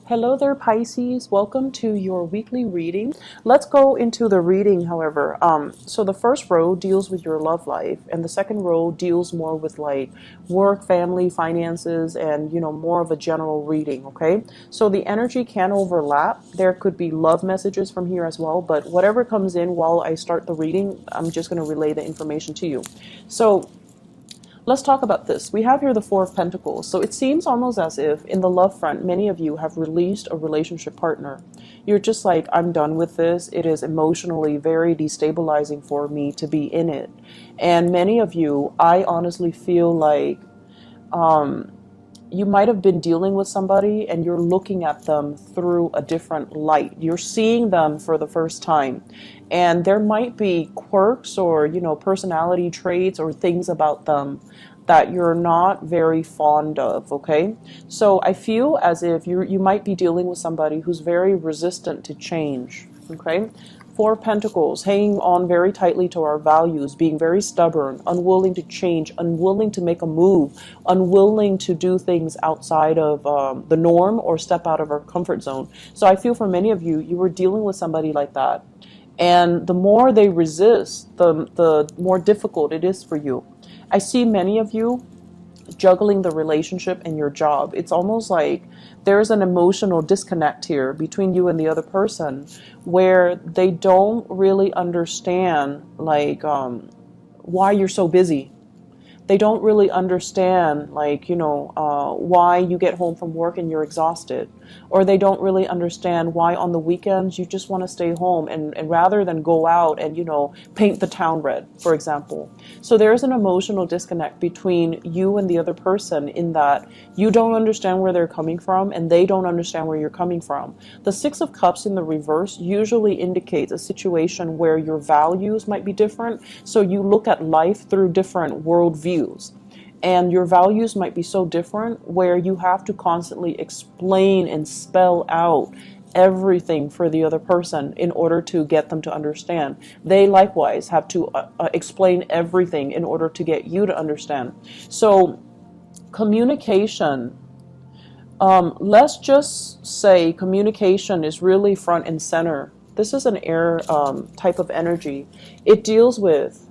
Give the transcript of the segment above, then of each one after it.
Hello there, Pisces. Welcome to your weekly reading. Let's go into the reading, however. So the first row deals with your love life, and the second row deals more with like work, family, finances, and more of a general reading, okay? So the energy can overlap. There could be love messages from here as well, but whatever comes in while I start the reading, I'm just going to relay the information to you. So let's talk about this. We have here the Four of Pentacles. So it seems almost as if in the love front, many of you have released a relationship partner. You're just like, I'm done with this. It is emotionally very destabilizing for me to be in it. And many of you, I honestly feel like you might have been dealing with somebody and you're looking at them through a different light. You're seeing them for the first time. And there might be quirks or, personality traits or things about them that you're not very fond of, okay? So I feel as if you might be dealing with somebody who's very resistant to change, okay? Four of Pentacles, hanging on very tightly to our values, being very stubborn, unwilling to change, unwilling to make a move, unwilling to do things outside of the norm or step out of our comfort zone. So I feel for many of you, you were dealing with somebody like that. And the more they resist, the more difficult it is for you. I see many of you juggling the relationship and your job. It's almost like there's an emotional disconnect here between you and the other person where they don't really understand like why you're so busy. They don't really understand like why you get home from work and you're exhausted, or they don't really understand why on the weekends you just want to stay home and rather than go out and paint the town red, for example. So there's an emotional disconnect between you and the other person in that you don't understand where they're coming from and they don't understand where you're coming from. The Six of Cups in the reverse usually indicates a situation where your values might be different, so you look at life through different worldviews. And your values might be so different where you have to constantly explain and spell out everything for the other person in order to get them to understand. They likewise have to explain everything in order to get you to understand. So communication, let's just say communication is really front and center. This is an air type of energy. It deals with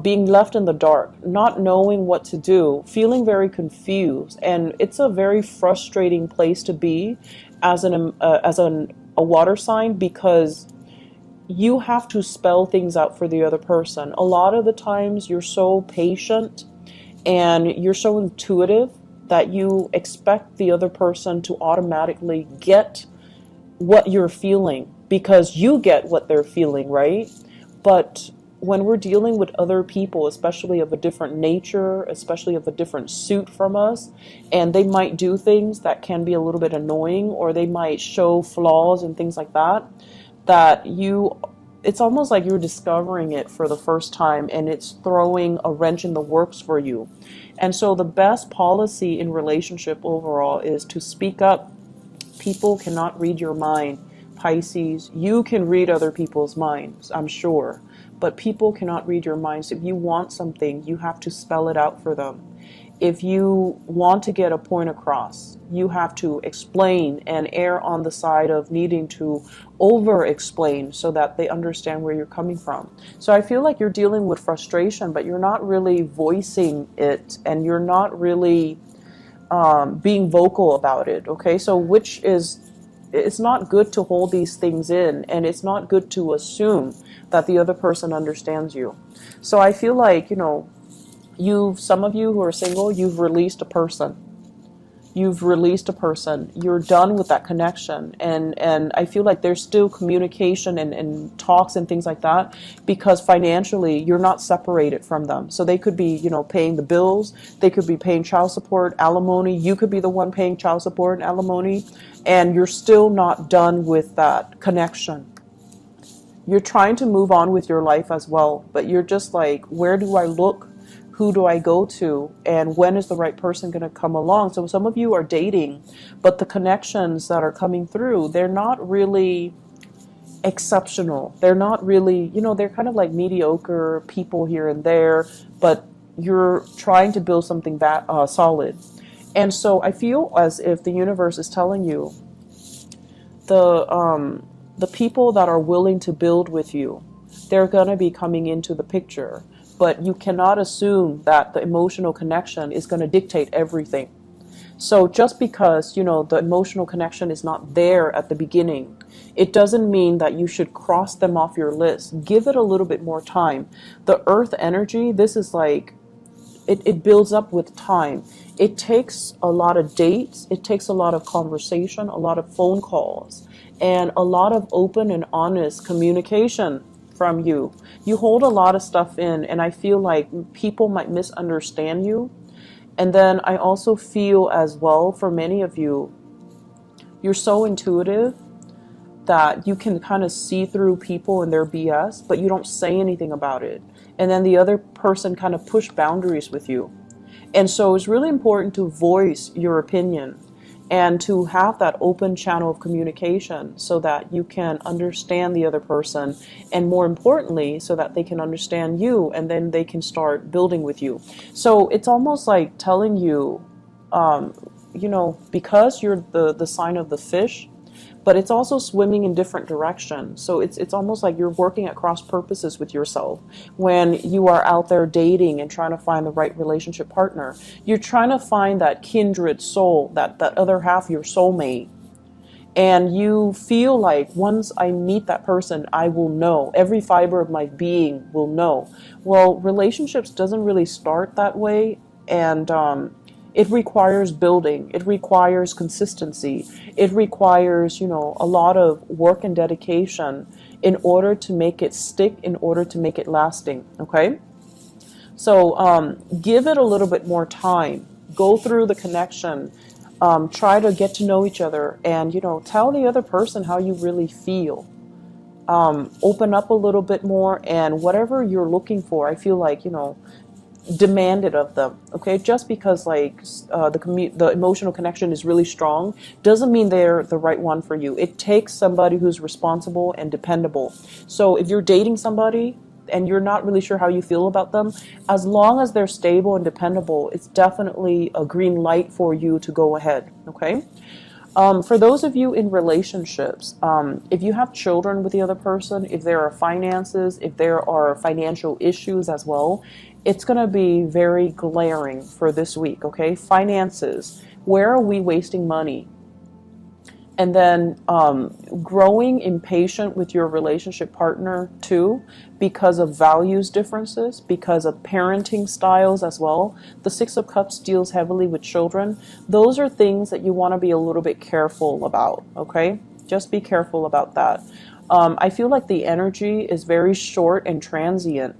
being left in the dark, not knowing what to do, feeling very confused, and it's a very frustrating place to be as a water sign, because you have to spell things out for the other person. A lot of the times you're so patient and you're so intuitive that you expect the other person to automatically get what you're feeling because you get what they're feeling, right? But when we're dealing with other people, especially of a different nature, especially of a different suit from us, and they might do things that can be a little bit annoying, or they might show flaws and things like that, it's almost like you're discovering it for the first time and it's throwing a wrench in the works for you. And so the best policy in relationship overall is to speak up. People cannot read your mind, Pisces. You can read other people's minds, I'm sure. But people cannot read your minds. If you want something, you have to spell it out for them. If you want to get a point across, you have to explain and err on the side of needing to over-explain so that they understand where you're coming from. So I feel like you're dealing with frustration, but you're not really voicing it and you're not really being vocal about it, okay? So it's not good to hold these things in, and it's not good to assume that the other person understands you. So I feel like, some of you who are single, you've released a person. You've released a person. You're done with that connection. And I feel like there's still communication and talks and things like that, because financially you're not separated from them. So they could be, paying the bills. They could be paying child support, alimony. You could be the one paying child support and alimony. And you're still not done with that connection. You're trying to move on with your life as well, but you're just like, where do I look? Who do I go to? And when is the right person going to come along? So some of you are dating, but the connections that are coming through, they're not really exceptional. They're not really, they're kind of like mediocre people here and there, but you're trying to build something solid. And so I feel as if the universe is telling you the people that are willing to build with you, they're going to be coming into the picture. But you cannot assume that the emotional connection is going to dictate everything. So just because, you know, the emotional connection is not there at the beginning, it doesn't mean that you should cross them off your list. Give it a little bit more time. The earth energy, this is like, it builds up with time. It takes a lot of dates. It takes a lot of conversation, a lot of phone calls, and a lot of open and honest communication from you. You hold a lot of stuff in, and I feel like people might misunderstand you. And then I also feel as well, for many of you, you're so intuitive that you can kind of see through people and their BS, but you don't say anything about it. And then the other person kind of push boundaries with you. And so it's really important to voice your opinion and to have that open channel of communication so that you can understand the other person, and more importantly, so that they can understand you, and then they can start building with you. So it's almost like telling you, you know, because you're the sign of the fish, but it's also swimming in different directions. So it's almost like you're working at cross purposes with yourself when you are out there dating and trying to find the right relationship partner. You're trying to find that kindred soul, that other half, your soulmate. And you feel like once I meet that person, I will know. Every fiber of my being will know. Well, relationships doesn't really start that way. And it requires building. It requires consistency. It requires, you know, a lot of work and dedication in order to make it stick, in order to make it lasting. Okay? So give it a little bit more time. Go through the connection. Try to get to know each other, and, you know, tell the other person how you really feel. Open up a little bit more, and whatever you're looking for, I feel like, you know, demand it of them. Okay, just because like the emotional connection is really strong doesn't mean they're the right one for you. It takes somebody who's responsible and dependable. So if you're dating somebody and you're not really sure how you feel about them, as long as they're stable and dependable, it's definitely a green light for you to go ahead. Okay. For those of you in relationships, if you have children with the other person, if there are finances, if there are financial issues as well, it's going to be very glaring for this week, okay? Finances, where are we wasting money? And then growing impatient with your relationship partner too, because of values differences, because of parenting styles as well. The Six of Cups deals heavily with children. Those are things that you want to be a little bit careful about, okay? Just be careful about that. I feel like the energy is very short and transient,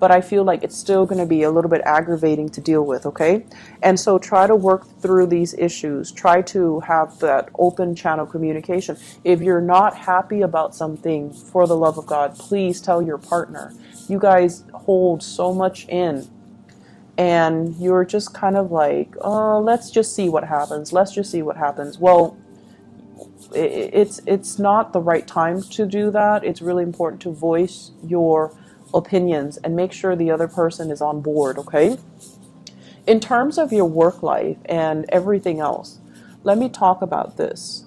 but I feel like it's still going to be a little bit aggravating to deal with, okay? And so try to work through these issues. Try to have that open channel communication. If you're not happy about something, for the love of God, please tell your partner. You guys hold so much in, and you're just kind of like, oh, let's just see what happens. Let's just see what happens. Well, it's not the right time to do that. It's really important to voice your opinions and make sure the other person is on board, okay? In terms of your work life and everything else, let me talk about this.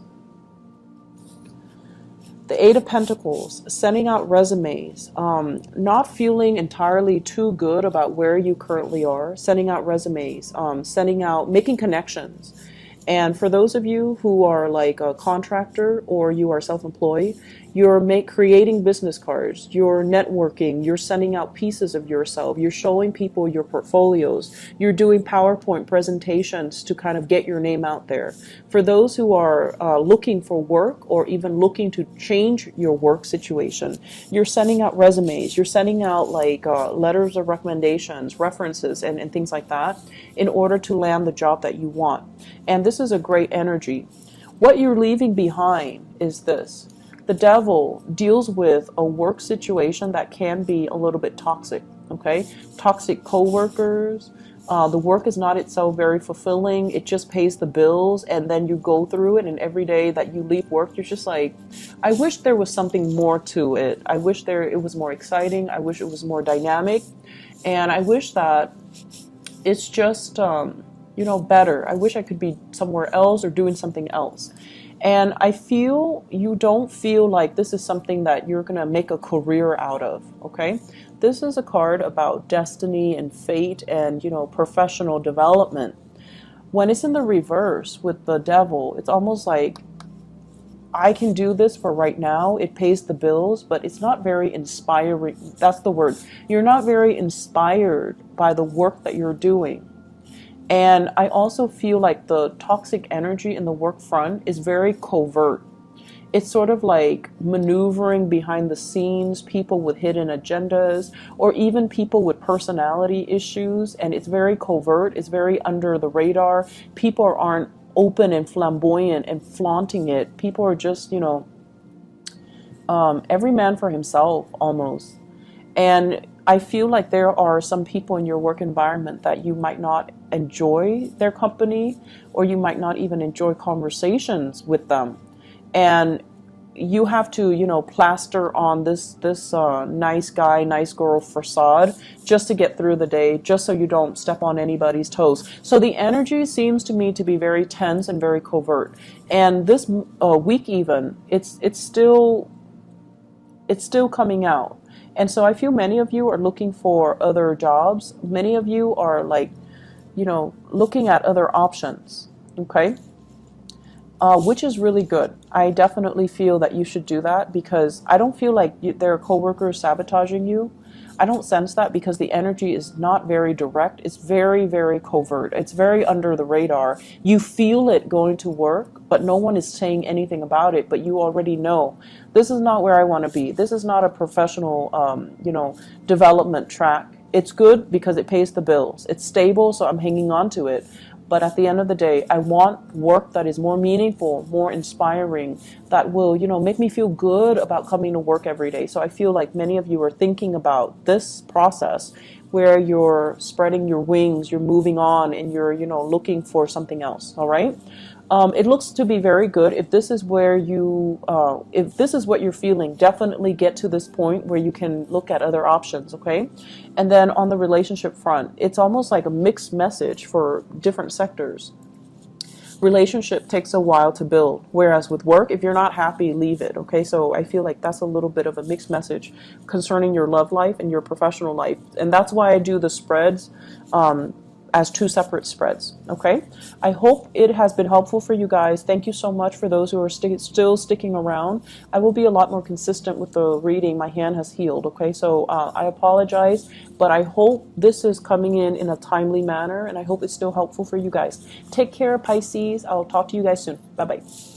The Eight of Pentacles, sending out resumes, not feeling entirely too good about where you currently are, sending out resumes, making connections. And for those of you who are like a contractor or you are self-employed, you're creating business cards, you're networking, you're sending out pieces of yourself, you're showing people your portfolios, you're doing PowerPoint presentations to kind of get your name out there. For those who are looking for work or even looking to change your work situation, you're sending out resumes, you're sending out like letters of recommendations, references, and things like that in order to land the job that you want. And this is a great energy. What you're leaving behind is this. The devil deals with a work situation that can be a little bit toxic, okay? Toxic coworkers. The work is not itself very fulfilling. It just pays the bills, and then you go through it, and every day that you leave work, you're just like, I wish there was something more to it. I wish it was more exciting. I wish it was more dynamic. And I wish that it's just you know, better. I wish I could be somewhere else or doing something else. And I feel you don't feel like this is something that you're going to make a career out of, okay? This is a card about destiny and fate and, you know, professional development. When it's in the reverse with the devil, it's almost like, I can do this for right now. It pays the bills, but it's not very inspiring. That's the word. You're not very inspired by the work that you're doing. And I also feel like the toxic energy in the work front is very covert. It's sort of like maneuvering behind the scenes, people with hidden agendas, or even people with personality issues. And it's very covert. It's very under the radar. People aren't open and flamboyant and flaunting it. People are just, you know, every man for himself almost. And I feel like there are some people in your work environment that you might not enjoy their company, or you might not even enjoy conversations with them. And you have to, you know, plaster on this nice guy, nice girl facade just to get through the day, just so you don't step on anybody's toes. So the energy seems to me to be very tense and very covert. And this week even, it's still coming out. And so I feel many of you are looking for other jobs. Many of you are like, you know, looking at other options, okay? Which is really good. I definitely feel that you should do that, because I don't feel like there are coworkers sabotaging you. I don't sense that, because the energy is not very direct. It's very, very covert. It's very under the radar. You feel it going to work, but no one is saying anything about it. But you already know, this is not where I want to be. This is not a professional, you know, development track. It's good because it pays the bills. It's stable, so I'm hanging on to it. But at the end of the day, I want work that is more meaningful, more inspiring, that will, you know, make me feel good about coming to work every day. So I feel like many of you are thinking about this process where you're spreading your wings, you're moving on, and you're, you know, looking for something else. All right. It looks to be very good. If this is where you, if this is what you're feeling, definitely get to this point where you can look at other options, okay? And then on the relationship front, it's almost like a mixed message for different sectors. Relationship takes a while to build, whereas with work, if you're not happy, leave it, okay? So I feel like that's a little bit of a mixed message concerning your love life and your professional life. And that's why I do the spreads, as two separate spreads, okay? I hope it has been helpful for you guys. Thank you so much for those who are still sticking around. I will be a lot more consistent with the reading. My hand has healed, okay? So I apologize, but I hope this is coming in a timely manner, and I hope it's still helpful for you guys. Take care, Pisces. I'll talk to you guys soon. Bye-bye.